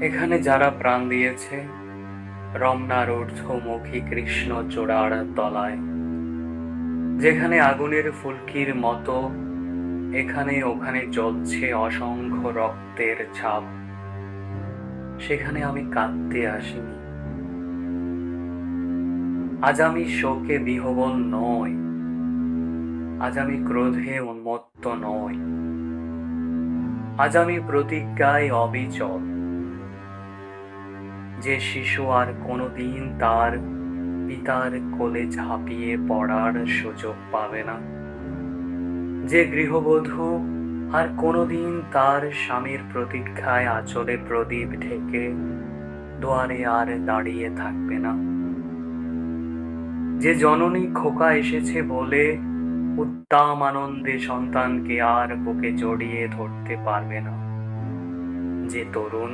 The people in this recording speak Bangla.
এখানে যারা প্রাণ দিয়েছে রমনার ঊর্ধ্বমুখী কৃষ্ণ চূড়ার তলায়, যেখানে আগুনের ফুলকির মতো এখানে ওখানে জ্বলছে অসংখ্য রক্তের ছাপ, সেখানে আমি কাঁদতে আসিনি। আজ আমি শোকে বিহ্বল নই, আজ আমি ক্রোধে উন্মত্ত নই, আজ আমি প্রতিজ্ঞায় অবিচল। যে শিশু আর কোনোদিন তার পিতার কোলে ঝাঁপিয়ে পড়ার সুযোগ পাবে না, যে গৃহবধূ আর কোনোদিন তার স্বামীর প্রতীক্ষায় আঁচলে প্রদীপ ঢেকে দুয়ারে আর দাঁড়িয়ে থাকবে না, যে জননী খোকা এসেছে বলে উদ্দাম আনন্দে সন্তানকে আর বুকে জড়িয়ে ধরতে পারবে না, যে তরুণ